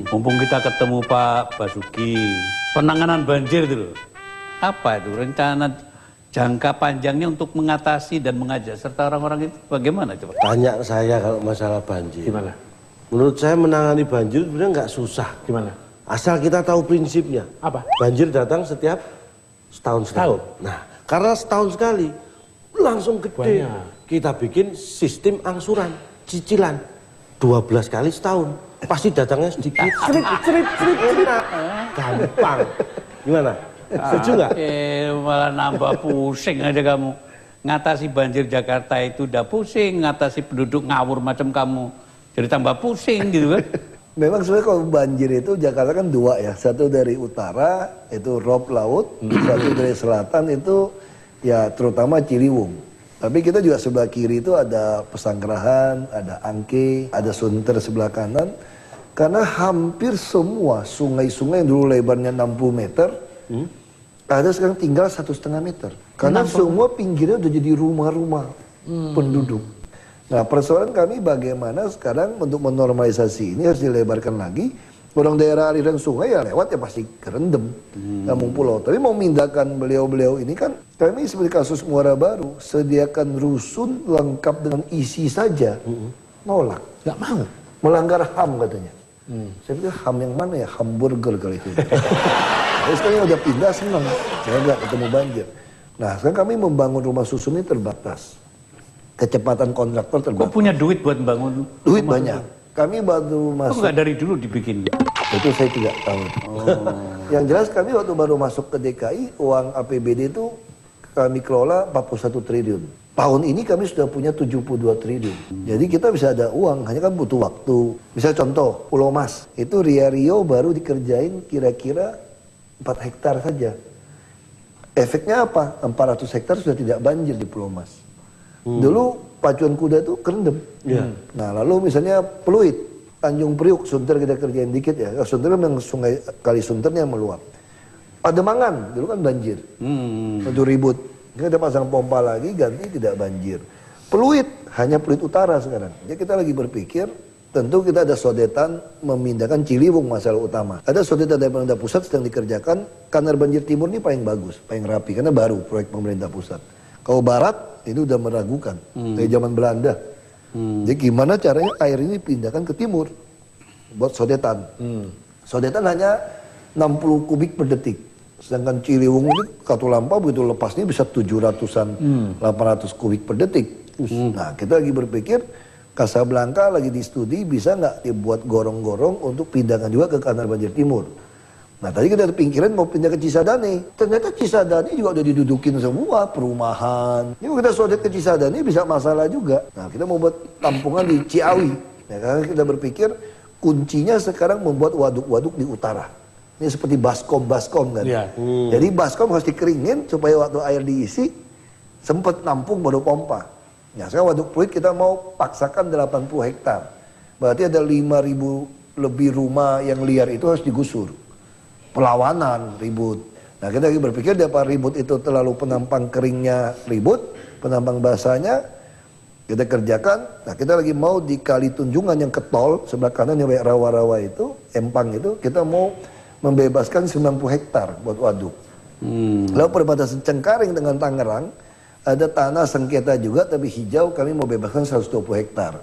Mumpung kita ketemu Pak Basuki, penanganan banjir itu loh. Apa itu rencana jangka panjangnya untuk mengatasi dan mengajak serta orang-orang itu bagaimana coba? Tanya saya kalau masalah banjir. Gimana? Menurut saya menangani banjir sebenarnya nggak susah. Gimana? Asal kita tahu prinsipnya. Apa? Banjir datang setiap setahun sekali. Nah, karena setahun sekali langsung gede. Banyak. Kita bikin sistem angsuran, cicilan 12 kali setahun. Pasti datangnya sedikit. Enak, gampang. Gimana? Setuju nggak? Malah nambah pusing aja kamu. Ngatasi banjir Jakarta itu udah pusing, ngatasi penduduk ngawur macam kamu jadi tambah pusing gitu kan. Memang sebenarnya kalau banjir itu Jakarta kan dua ya. Satu dari utara itu rob laut, satu dari selatan itu ya terutama Ciliwung. Tapi kita juga sebelah kiri itu ada Pesanggerahan, ada Angke, ada Sunter sebelah kanan. Karena hampir semua sungai-sungai yang dulu lebarnya 60 meter, ada sekarang tinggal 1,5 meter. Karena semua pinggirnya udah jadi rumah-rumah penduduk. Nah persoalan kami bagaimana sekarang untuk menormalisasi ini harus dilebarkan lagi. Orang daerah aliran sungai ya lewat ya pasti kerendam kampung pulau. Tapi mau mindahkan beliau-beliau ini kan kami seperti kasus Muara Baru sediakan rusun lengkap dengan isi saja, nolak. Nggak mau. Melanggar HAM katanya. Saya pikir HAM yang mana ya? Hamburger kali itu. Terus sekarang udah pindah senang. Saya nggak ketemu banjir. Nah sekarang kami membangun rumah susun ini terbatas. Kecepatan kontraktor terbatas. Kok punya duit buat bangun? Duit banyak. Kami baru masuk. Kok nggak dari dulu dibikin? Itu saya tidak tahu. Yang jelas kami waktu baru masuk ke DKI, uang APBD itu kami kelola 41 triliun. Tahun ini kami sudah punya 72 triliun. Jadi kita bisa ada uang, hanya kan butuh waktu. Misalnya contoh, Pulau Mas. Itu Rio baru dikerjain kira-kira 4 hektar saja. Efeknya apa? 400 hektar sudah tidak banjir di Pulau Mas. Dulu pacuan kuda itu kerendam. Nah lalu misalnya Pluit, Tanjung Priuk, Sunter kita kerjain dikit ya. Sunter memang sungai Kali Sunternya meluap. Pademangan, dulu kan banjir. Untuk ribut. Kita pasang pompa lagi, ganti tidak banjir. Pluit, hanya Pluit Utara sekarang. Jadi kita lagi berpikir, tentu kita ada sodetan memindahkan Ciliwung masalah utama. Ada sodetan dari pemerintah pusat sedang dikerjakan, Kanal Banjir Timur ini paling bagus, paling rapi, karena baru proyek pemerintah pusat. Kalau barat, ini udah meragukan, dari zaman Belanda. Jadi gimana caranya air ini dipindahkan ke timur, buat sodetan. Sodetan hanya 60 kubik per detik. Sedangkan Ciliwung ini Katulampa begitu lepasnya bisa 700-an, 800 kubik per detik. Nah kita lagi berpikir, Kasablanka lagi di studi bisa nggak dibuat gorong-gorong untuk pindahkan juga ke Kanal Banjir Timur. Nah tadi kita ada pikiran mau pindah ke Cisadane. Ternyata Cisadane juga udah didudukin semua perumahan. Ini kalau kita sodet ke Cisadane bisa masalah juga. Nah kita mau buat tampungan di Ciawi. Nah, karena kita berpikir kuncinya sekarang membuat waduk-waduk di utara. Ini seperti baskom kan. Jadi baskom harus dikeringin supaya waktu air diisi sempat nampung baru pompa. Nah sekarang waduk Pluit kita mau paksakan 80 hektar. Berarti ada 5.000 lebih rumah yang liar itu harus digusur. Perlawanan, ribut. Nah kita lagi berpikir daripada ribut itu terlalu penampang keringnya ribut, penampang basahnya kita kerjakan. Nah kita lagi mau di Kali Tunjungan yang ketol, sebelah kanan yang banyak rawa-rawa itu, empang itu, kita mau membebaskan 90 hektar buat waduk. Lalu perbatasan Cengkareng dengan Tangerang, ada tanah sengketa juga tapi hijau, kami mau bebaskan 120 hektar.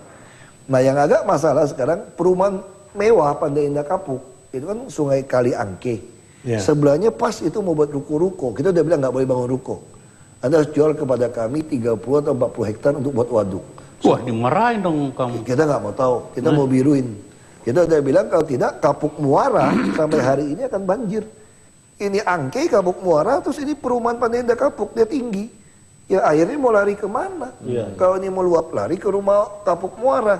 Nah yang agak masalah sekarang, perumahan mewah Pantai Indah Kapuk. Itu kan sungai Kali Angke. Sebelahnya pas itu mau buat ruko-ruko. Kita udah bilang nggak boleh bangun ruko. Anda harus jual kepada kami 30 atau 40 hektar untuk buat waduk. Wah dimarahin dong kamu. Kita nggak mau tahu. Kita mau biruin. Kita udah bilang kalau tidak Kapuk Muara sampai hari ini akan banjir. Ini Angke, Kapuk Muara, terus ini perumahan Pantai Indah Kapuk. Dia tinggi. Ya airnya mau lari kemana? Kalau ini mau luap lari ke rumah Kapuk Muara.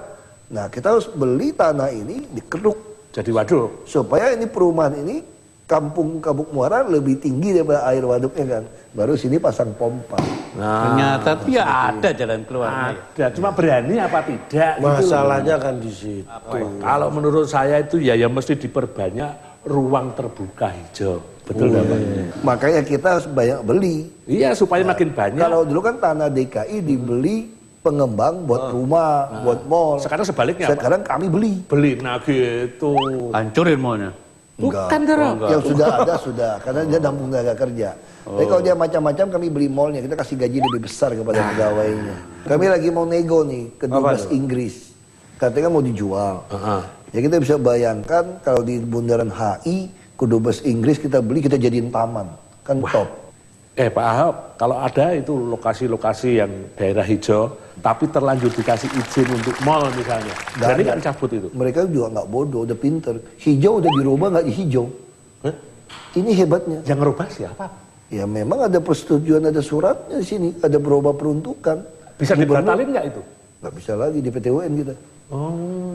Nah kita harus beli tanah ini dikeruk. Jadi waduk. Supaya ini perumahan ini, kampung Kapuk Muara lebih tinggi daripada air waduknya kan. Baru sini pasang pompa. Nah, ternyata ya ada jalan keluarnya. Ada, cuma berani apa tidak? Masalahnya kan di situ. Kalau menurut saya itu ya mesti diperbanyak ruang terbuka hijau. Betul nggak Pak? Makanya kita harus banyak beli. Iya supaya makin banyak. Kalau dulu kan tanah DKI dibeli pengembang buat rumah, buat mall. Sekarang sebaliknya apa? Sekarang kami beli. Beli, nah gitu. Hancurin maunya. Bukan, Dara. Yang sudah ada sudah, karena dia nampung tenaga kerja. Tapi kalau dia macam-macam kami beli mallnya, kita kasih gaji lebih besar kepada pegawainya. Kami lagi mau nego nih ke Dubes Inggris. Katanya mau dijual. Ya kita bisa bayangkan kalau di bundaran HI, ke Dubes Inggris kita beli, kita jadiin taman. Kan top. Pak Ahok, kalau ada itu lokasi-lokasi yang daerah hijau, tapi terlanjur dikasih izin untuk mall misalnya, berani nggak dicabut itu? Mereka juga nggak bodoh, udah pinter. Hijau udah dirubah nggak hijau. Ini hebatnya. Yang ngerubah siapa? Ya memang ada persetujuan, ada suratnya di sini, ada berubah peruntukan. Bisa dibatalin nggak itu? Nggak bisa lagi di PT UN kita.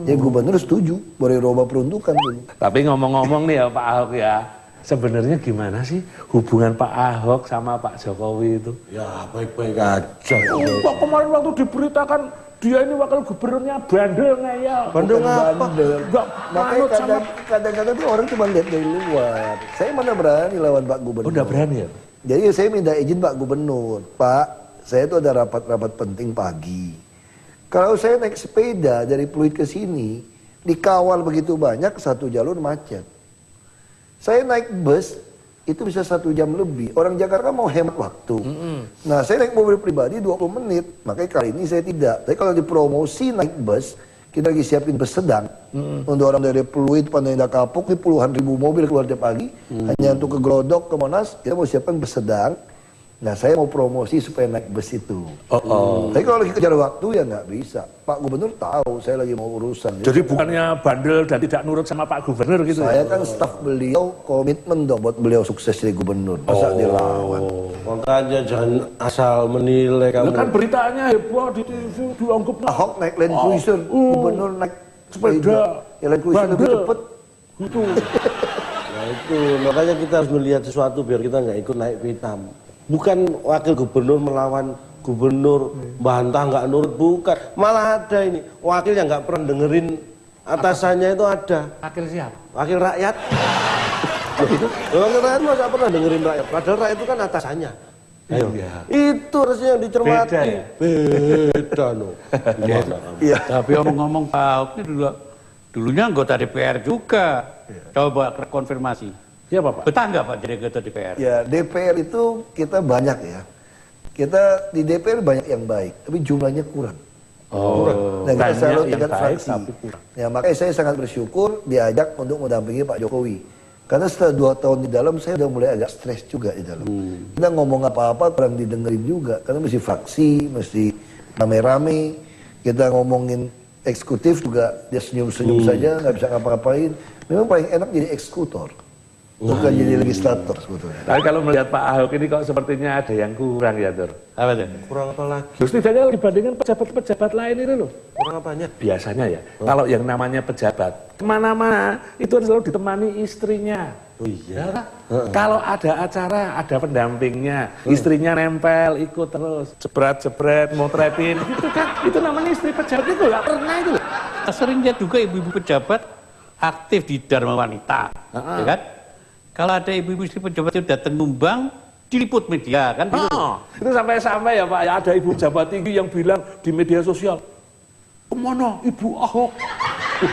Ya gubernur setuju, boleh rubah peruntukan dulu. Tapi ngomong-ngomong nih ya Pak Ahok ya, sebenarnya gimana sih hubungan Pak Ahok sama Pak Jokowi itu? Ya baik-baik aja. Pak kemarin waktu diberitakan dia ini wakil gubernurnya bandel ngeyel. Bandel apa? Enggak Makanya manut sama... kadang-kadang tuh orang cuma lihat dari luar. Saya mana berani lawan Pak Gubernur. Oh, udah berani ya? Jadi saya minta izin Pak Gubernur. Pak, saya tuh ada rapat-rapat penting pagi. Kalau saya naik sepeda dari Pluit ke sini, dikawal begitu banyak, satu jalur macet. Saya naik bus, itu bisa 1 jam lebih. Orang Jakarta mau hemat waktu. Nah, saya naik mobil pribadi 20 menit. Makanya kali ini saya tidak. Tapi kalau dipromosi naik bus, kita lagi siapin bus sedang. Untuk orang dari Pluit, Pandai Indah Kapuk, ini puluhan ribu mobil keluar tiap pagi. Hanya untuk ke Glodok, ke Monas, kita mau siapkan bus sedang. Nah, saya mau promosi supaya naik bus itu. Tapi kalau lagi kejar waktu ya nggak bisa. Pak Gubernur tahu saya lagi mau urusan. Jadi bukannya bandel dan tidak nurut sama Pak Gubernur gitu? Saya kan staf beliau, komitmen dong buat beliau sukses jadi gubernur. Masa dilawan? Makanya jangan asal menilai kamu. Kan beritanya heboh di TV, dianggap Ahok naik Land Cruiser, gubernur naik sepeda. Ya Land Cruiser lebih Bandel. cepet. Gitu. Nah itu, makanya kita harus melihat sesuatu biar kita nggak ikut naik pitam. Bukan wakil gubernur melawan gubernur, bantah nggak nurut, bukan. Malah ada ini, wakil yang nggak pernah dengerin atasannya itu ada. Wakil siapa? Wakil rakyat. Wakil rakyat masa pernah dengerin rakyat, padahal rakyat itu kan atasannya. Ayo. Itu harusnya yang dicermati. Beda ya? Beda no. Iya. Tapi omong-ngomong Pak Ahok ini dulunya anggota DPR juga. Coba konfirmasi. Siapa Pak? Betah nggak Pak jadi anggota DPR? Ya DPR itu kita banyak ya. Kita di DPR banyak yang baik, tapi jumlahnya kurang. Dan kita banyak selalu yang tingkat baik, fraksi. tapi kurang. Ya makanya saya sangat bersyukur diajak untuk mendampingi Pak Jokowi. Karena setelah 2 tahun di dalam saya udah mulai agak stres juga di dalam. Kita ngomong apa-apa kurang didengerin juga, karena mesti fraksi, mesti rame-rame. Kita ngomongin eksekutif juga dia senyum-senyum saja, nggak bisa ngapa-ngapain. Memang paling enak jadi eksekutor. Bukan jadi legislator sebetulnya. Tapi kalau melihat Pak Ahok ini kok sepertinya ada yang kurang ya, Tur. Apa tuh? Kurang apa lagi? Terus tidaknya dibandingkan pejabat-pejabat lain itu loh. Kurang apanya? Biasanya ya, kalau yang namanya pejabat, kemana-mana itu selalu ditemani istrinya. Oh iya. Ya kan? Kalau ada acara, ada pendampingnya, istrinya nempel, ikut terus, jebret-jebret, motretin, gitu kan. Itu namanya istri pejabat itu nggak pernah itu. Sering lihat juga ibu-ibu pejabat aktif di Dharma Wanita, ya kan? Kalau ada ibu-ibu istri pejabat yang datang numbang, diliput media kan? Gitu. Itu sampai-sampai ya Pak, ya ada ibu pejabat tinggi yang bilang di media sosial, kemana Ibu Ahok?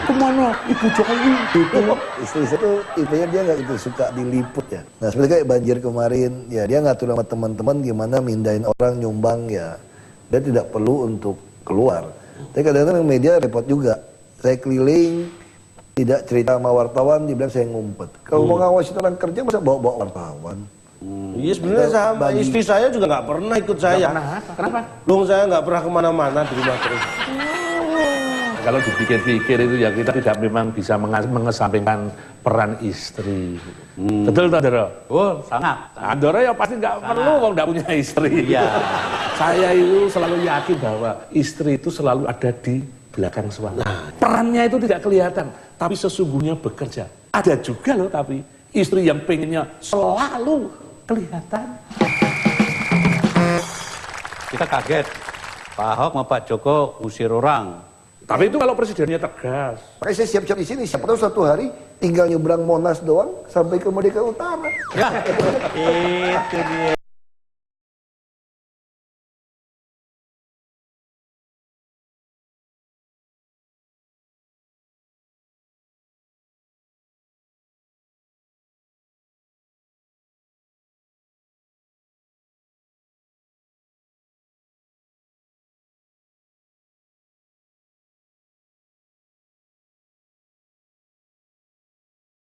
Kemana Ibu Jokowi? Itu istri saya tuh tipenya dia nggak gitu suka diliput ya. Nah seperti kayak banjir kemarin, ya dia ngatur sama teman-teman gimana mindahin orang nyumbang ya. Dia tidak perlu untuk keluar. Tapi kadang-kadang media repot juga. Saya keliling, tidak cerita sama wartawan, dibilang saya ngumpet. Kalau mau ngawasin orang kerja masa bawa-bawa wartawan? Iya sebenarnya sama. Istri saya juga nggak pernah ikut saya. Kenapa? Dong saya nggak pernah kemana-mana di rumah terus. Kalau dipikir-pikir itu ya kita tidak memang bisa mengesampingkan peran istri. Betul tak, Doro? Oh, sangat. Doro ya pasti nggak perlu kalau nggak punya istri. Iya. Saya itu selalu yakin bahwa istri itu selalu ada di belakang suami. Perannya itu tidak kelihatan, tapi sesungguhnya bekerja. Ada juga loh tapi istri yang pengennya selalu kelihatan. Kita kaget. Pak Ahok sama Pak Joko usir orang. Tapi itu kalau presidennya tegas. Makanya saya siap-siap di sini. Siapa tahu suatu hari tinggal nyebrang Monas doang sampai ke Merdeka Utara. Ya, itu dia.